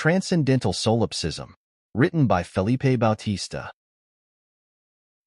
Transcendental Solipsism, written by Felipe Bautista.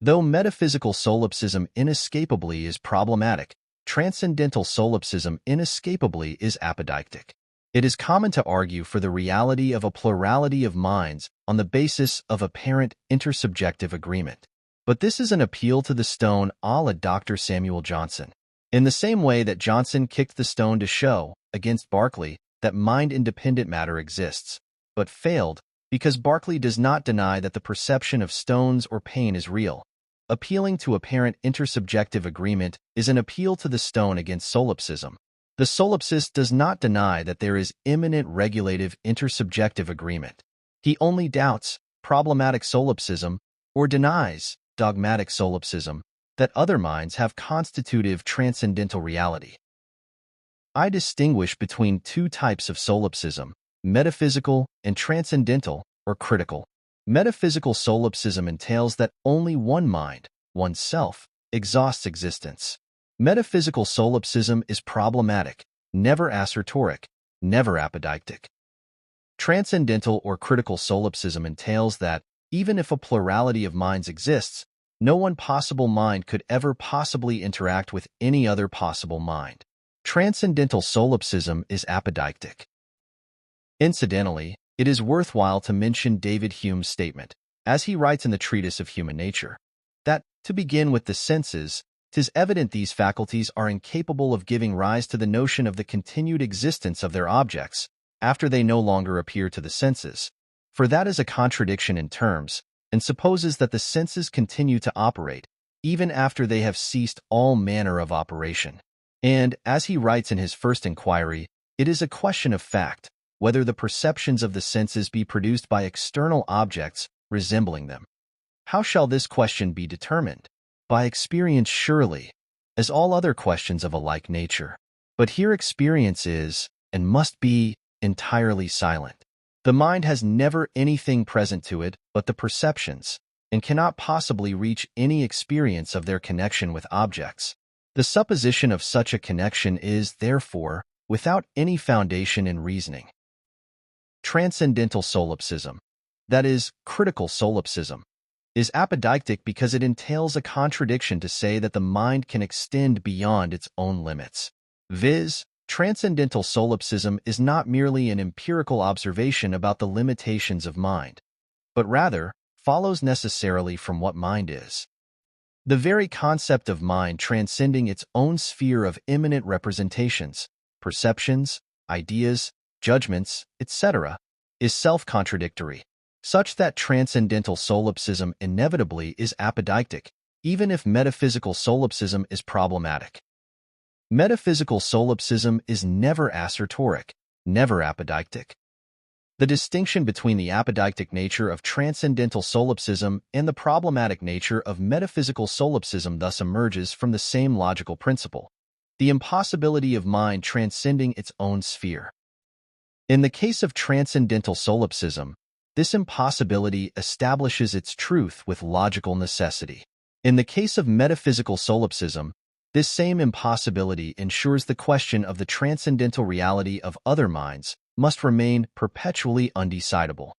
Though metaphysical solipsism inescapably is problematic, transcendental solipsism inescapably is apodeictic. It is common to argue for the reality of a plurality of minds on the basis of apparent intersubjective agreement. But this is an appeal to the stone a la Dr. Samuel Johnson. In the same way that Johnson kicked the stone to show, against Berkeley, that mind-independent matter exists, but failed because Berkeley does not deny that the perception of stones or pain is real. Appealing to apparent intersubjective agreement is an appeal to the stone against solipsism. The solipsist does not deny that there is immanent regulative intersubjective agreement. He only doubts problematic solipsism or denies dogmatic solipsism that other minds have constitutive transcendental reality. I distinguish between two types of solipsism, metaphysical and transcendental or critical. Metaphysical solipsism entails that only one mind, oneself, exhausts existence. Metaphysical solipsism is problematic, never assertoric, never apodeictic. Transcendental or critical solipsism entails that, even if a plurality of minds exists, no one possible mind could ever possibly interact with any other possible mind. Transcendental solipsism is apodeictic. Incidentally, it is worthwhile to mention David Hume's statement, as he writes in the Treatise of Human Nature, that, to begin with the senses, 'tis evident these faculties are incapable of giving rise to the notion of the continued existence of their objects, after they no longer appear to the senses. For that is a contradiction in terms, and supposes that the senses continue to operate, even after they have ceased all manner of operation. And, as he writes in his first inquiry, it is a question of fact, whether the perceptions of the senses be produced by external objects resembling them. How shall this question be determined? By experience surely, as all other questions of a like nature. But here experience is, and must be, entirely silent. The mind has never anything present to it but the perceptions, and cannot possibly reach any experience of their connection with objects. The supposition of such a connection is, therefore, without any foundation in reasoning. Transcendental solipsism, that is, critical solipsism, is apodeictic because it entails a contradiction to say that the mind can extend beyond its own limits. Viz., transcendental solipsism is not merely an empirical observation about the limitations of mind, but rather follows necessarily from what mind is. The very concept of mind transcending its own sphere of immanent representations, perceptions, ideas, judgments, etc., is self-contradictory, such that transcendental solipsism inevitably is apodeictic, even if metaphysical solipsism is problematic. Metaphysical solipsism is never assertoric, never apodeictic. The distinction between the apodeictic nature of transcendental solipsism and the problematic nature of metaphysical solipsism thus emerges from the same logical principle, the impossibility of mind transcending its own sphere. In the case of transcendental solipsism, this impossibility establishes its truth with logical necessity. In the case of metaphysical solipsism, this same impossibility ensures the question of the transcendental reality of other minds must remain perpetually undecidable.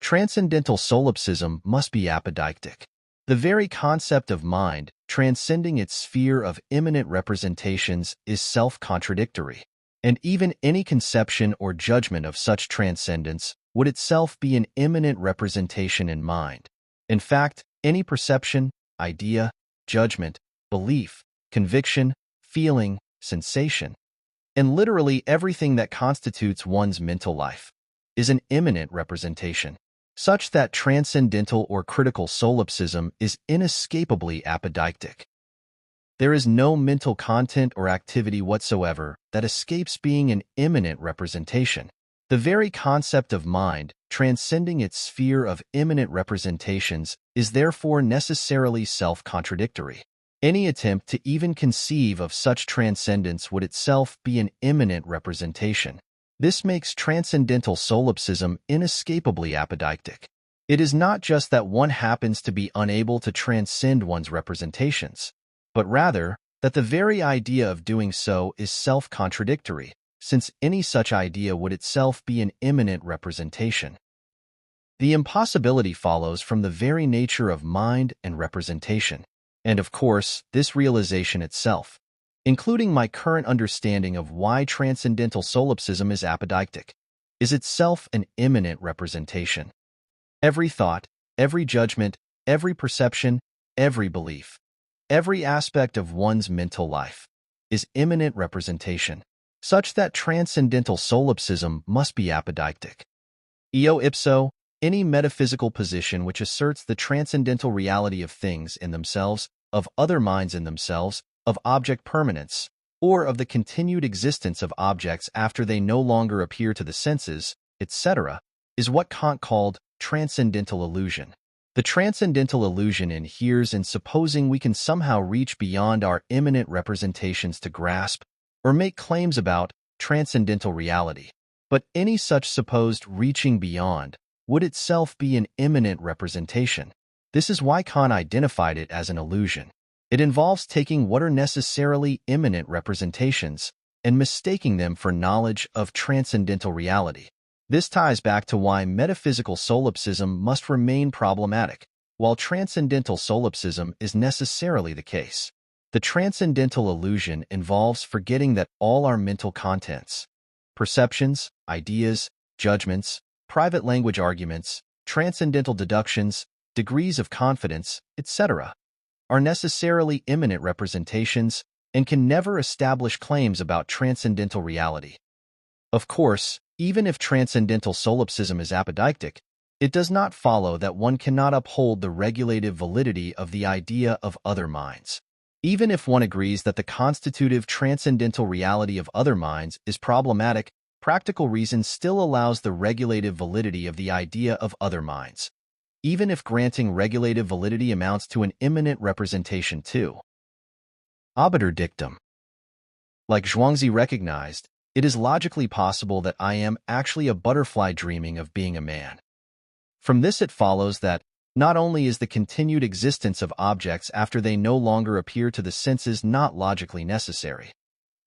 Transcendental solipsism must be apodeictic. The very concept of mind, transcending its sphere of immanent representations, is self-contradictory, and even any conception or judgment of such transcendence would itself be an immanent representation in mind. In fact, any perception, idea, judgment, belief, conviction, feeling, sensation, and literally everything that constitutes one's mental life, is an immanent representation, such that transcendental or critical solipsism is inescapably apodeictic. There is no mental content or activity whatsoever that escapes being an immanent representation. The very concept of mind, transcending its sphere of immanent representations, is therefore necessarily self-contradictory. Any attempt to even conceive of such transcendence would itself be an immanent representation. This makes transcendental solipsism inescapably apodeictic. It is not just that one happens to be unable to transcend one's representations, but rather that the very idea of doing so is self-contradictory, since any such idea would itself be an immanent representation. The impossibility follows from the very nature of mind and representation, and of course, this realization itself, including my current understanding of why transcendental solipsism is apodeictic, is itself an immanent representation. Every thought, every judgment, every perception, every belief, every aspect of one's mental life is immanent representation, such that transcendental solipsism must be apodeictic. Eo ipso, any metaphysical position which asserts the transcendental reality of things in themselves, of other minds in themselves, of object permanence, or of the continued existence of objects after they no longer appear to the senses, etc., is what Kant called transcendental illusion. The transcendental illusion inheres in supposing we can somehow reach beyond our immanent representations to grasp or make claims about transcendental reality. But any such supposed reaching beyond would itself be an immanent representation. This is why Kant identified it as an illusion. It involves taking what are necessarily immanent representations and mistaking them for knowledge of transcendental reality. This ties back to why metaphysical solipsism must remain problematic, while transcendental solipsism is necessarily the case. The transcendental illusion involves forgetting that all our mental contents, perceptions, ideas, judgments, private language arguments, transcendental deductions, degrees of confidence, etc., are necessarily immanent representations and can never establish claims about transcendental reality. Of course, even if transcendental solipsism is apodeictic, it does not follow that one cannot uphold the regulative validity of the idea of other minds. Even if one agrees that the constitutive transcendental reality of other minds is problematic, practical reason still allows the regulative validity of the idea of other minds, even if granting regulative validity amounts to an immanent representation too. Obiter dictum. Like Zhuangzi recognized, it is logically possible that I am actually a butterfly dreaming of being a man. From this it follows that not only is the continued existence of objects after they no longer appear to the senses not logically necessary,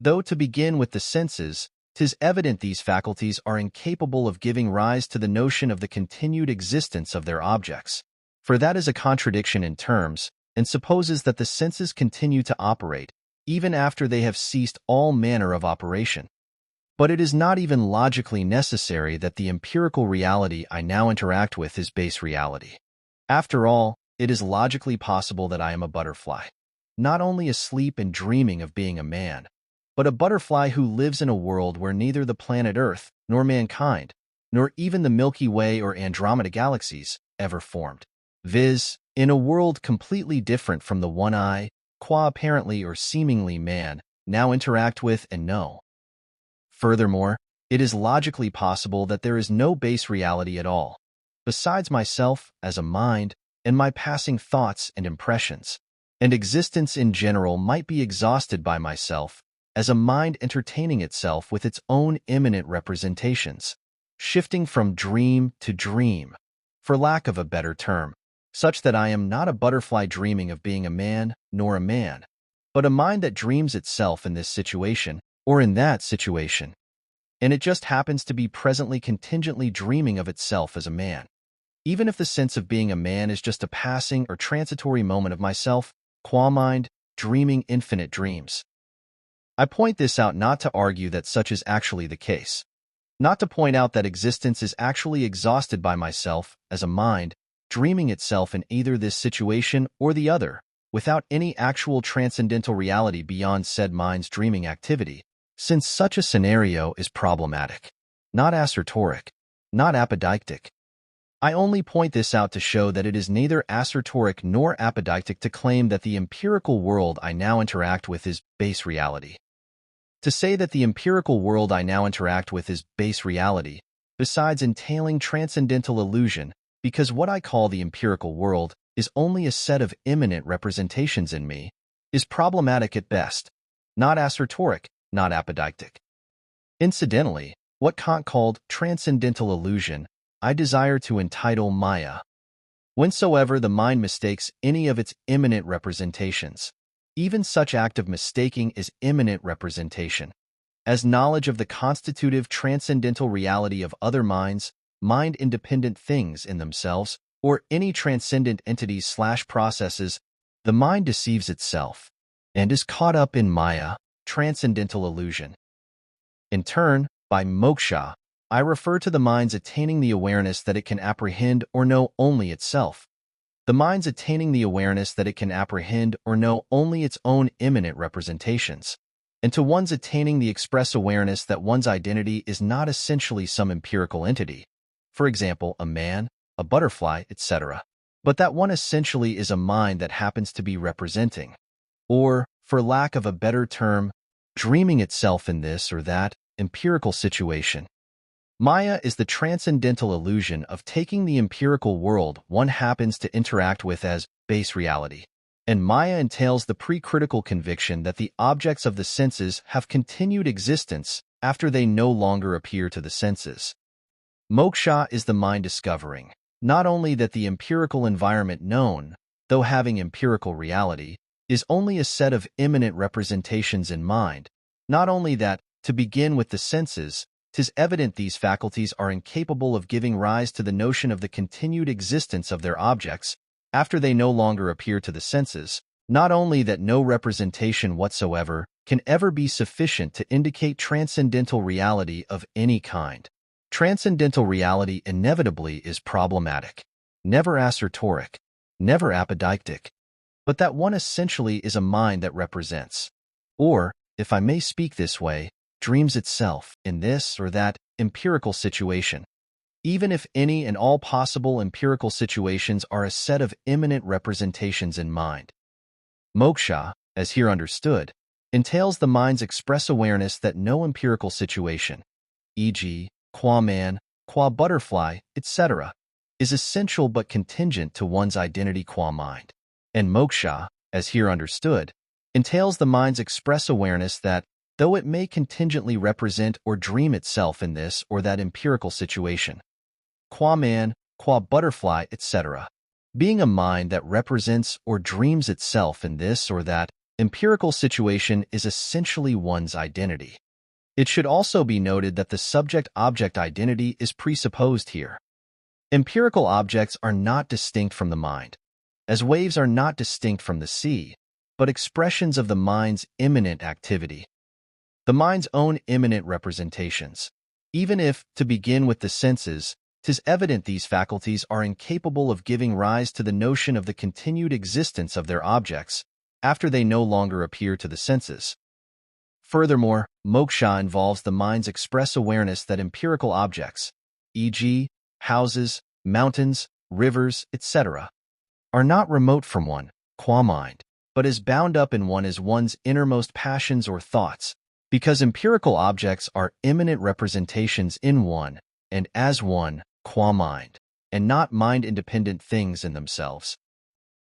though to begin with the senses, 'tis evident these faculties are incapable of giving rise to the notion of the continued existence of their objects, for that is a contradiction in terms, and supposes that the senses continue to operate, even after they have ceased all manner of operation. But it is not even logically necessary that the empirical reality I now interact with is base reality. After all, it is logically possible that I am a butterfly, not only asleep and dreaming of being a man, but a butterfly who lives in a world where neither the planet Earth, nor mankind, nor even the Milky Way or Andromeda galaxies ever formed, viz., in a world completely different from the one I, qua apparently or seemingly man, now interact with and know. Furthermore, it is logically possible that there is no base reality at all, besides myself as a mind and my passing thoughts and impressions, and existence in general might be exhausted by myself as a mind entertaining itself with its own immanent representations, shifting from dream to dream, for lack of a better term, such that I am not a butterfly dreaming of being a man, nor a man, but a mind that dreams itself in this situation or in that situation, and it just happens to be presently contingently dreaming of itself as a man. Even if the sense of being a man is just a passing or transitory moment of myself, qua mind, dreaming infinite dreams. I point this out not to argue that such is actually the case, not to point out that existence is actually exhausted by myself as a mind, dreaming itself in either this situation or the other, without any actual transcendental reality beyond said mind's dreaming activity, since such a scenario is problematic, not assertoric, not apodeictic. I only point this out to show that it is neither assertoric nor apodeictic to claim that the empirical world I now interact with is base reality. To say that the empirical world I now interact with is base reality, besides entailing transcendental illusion, because what I call the empirical world is only a set of immanent representations in me, is problematic at best, not assertoric, not apodeictic. Incidentally, what Kant called transcendental illusion, I desire to entitle Maya. Whensoever the mind mistakes any of its immanent representations, even such act of mistaking is immanent representation, as knowledge of the constitutive transcendental reality of other minds, mind-independent things in themselves, or any transcendent entities/processes, the mind deceives itself and is caught up in Maya, transcendental illusion. In turn, by moksha, I refer to the mind's attaining the awareness that it can apprehend or know only itself. The mind's attaining the awareness that it can apprehend or know only its own immanent representations, and to one's attaining the express awareness that one's identity is not essentially some empirical entity, for example, a man, a butterfly, etc., but that one essentially is a mind that happens to be representing, or, for lack of a better term, dreaming itself in this or that empirical situation. Maya is the transcendental illusion of taking the empirical world one happens to interact with as base reality, and Maya entails the pre-critical conviction that the objects of the senses have continued existence after they no longer appear to the senses. Moksha is the mind discovering, not only that the empirical environment known, though having empirical reality, is only a set of immanent representations in mind, not only that, to begin with the senses, 'tis evident these faculties are incapable of giving rise to the notion of the continued existence of their objects after they no longer appear to the senses, not only that no representation whatsoever can ever be sufficient to indicate transcendental reality of any kind. Transcendental reality inevitably is problematic, never assertoric, never apodeictic, but that one essentially is a mind that represents, or, if I may speak this way, dreams itself in this or that empirical situation, even if any and all possible empirical situations are a set of immanent representations in mind. Moksha, as here understood, entails the mind's express awareness that no empirical situation, e.g., qua man, qua butterfly, etc., is essential but contingent to one's identity qua mind. And moksha, as here understood, entails the mind's express awareness that, though it may contingently represent or dream itself in this or that empirical situation, qua man, qua butterfly, etc., being a mind that represents or dreams itself in this or that empirical situation is essentially one's identity. It should also be noted that the subject-object identity is presupposed here. Empirical objects are not distinct from the mind, as waves are not distinct from the sea, but expressions of the mind's immanent activity. The mind's own immanent representations. Even if, to begin with the senses, 'tis evident these faculties are incapable of giving rise to the notion of the continued existence of their objects after they no longer appear to the senses. Furthermore, moksha involves the mind's express awareness that empirical objects, e.g., houses, mountains, rivers, etc., are not remote from one, qua mind, but is bound up in one as one's innermost passions or thoughts, because empirical objects are immanent representations in one, and as one, qua mind, and not mind-independent things in themselves.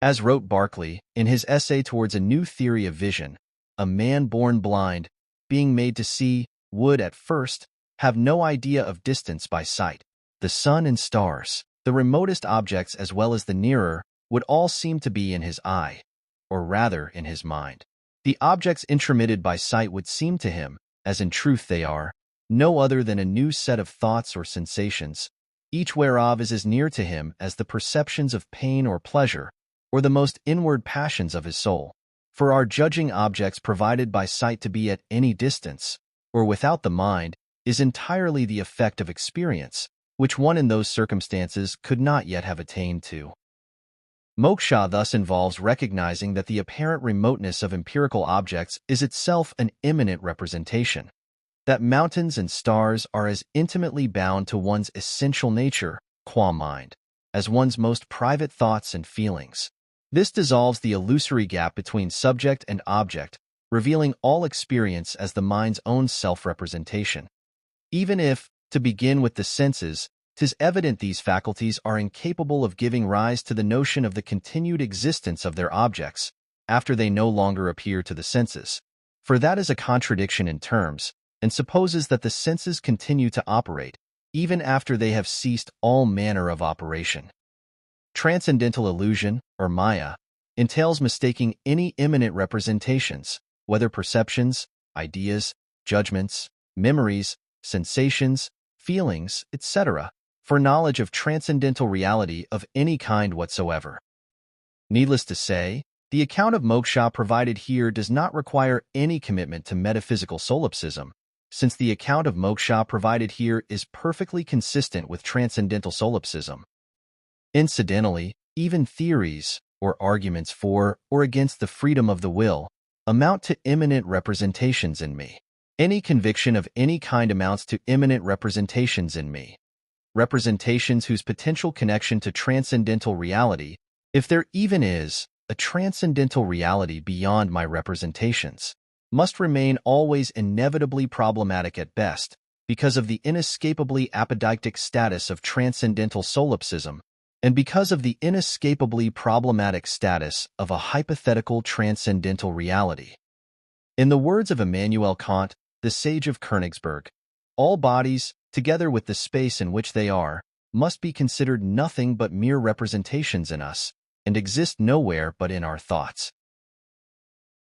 As wrote Berkeley in his essay Towards a New Theory of Vision, a man born blind, being made to see, would at first have no idea of distance by sight. The sun and stars, the remotest objects as well as the nearer, would all seem to be in his eye, or rather in his mind. The objects intromitted by sight would seem to him, as in truth they are, no other than a new set of thoughts or sensations, each whereof is as near to him as the perceptions of pain or pleasure, or the most inward passions of his soul. For our judging objects provided by sight to be at any distance, or without the mind, is entirely the effect of experience, which one in those circumstances could not yet have attained to. Moksha thus involves recognizing that the apparent remoteness of empirical objects is itself an immanent representation, that mountains and stars are as intimately bound to one's essential nature, qua mind, as one's most private thoughts and feelings. This dissolves the illusory gap between subject and object, revealing all experience as the mind's own self-representation. Even if, to begin with the senses, 'tis evident these faculties are incapable of giving rise to the notion of the continued existence of their objects after they no longer appear to the senses, for that is a contradiction in terms, and supposes that the senses continue to operate even after they have ceased all manner of operation. Transcendental illusion, or Maya, entails mistaking any immanent representations, whether perceptions, ideas, judgments, memories, sensations, feelings, etc., for knowledge of transcendental reality of any kind whatsoever. Needless to say, the account of moksha provided here does not require any commitment to metaphysical solipsism, since the account of moksha provided here is perfectly consistent with transcendental solipsism. Incidentally, even theories, or arguments for or against the freedom of the will, amount to immanent representations in me. Any conviction of any kind amounts to immanent representations in me. Representations whose potential connection to transcendental reality, if there even is a transcendental reality beyond my representations, must remain always inevitably problematic at best because of the inescapably apodeictic status of transcendental solipsism and because of the inescapably problematic status of a hypothetical transcendental reality. In the words of Immanuel Kant, the sage of Königsberg, all bodies, together with the space in which they are, must be considered nothing but mere representations in us, and exist nowhere but in our thoughts.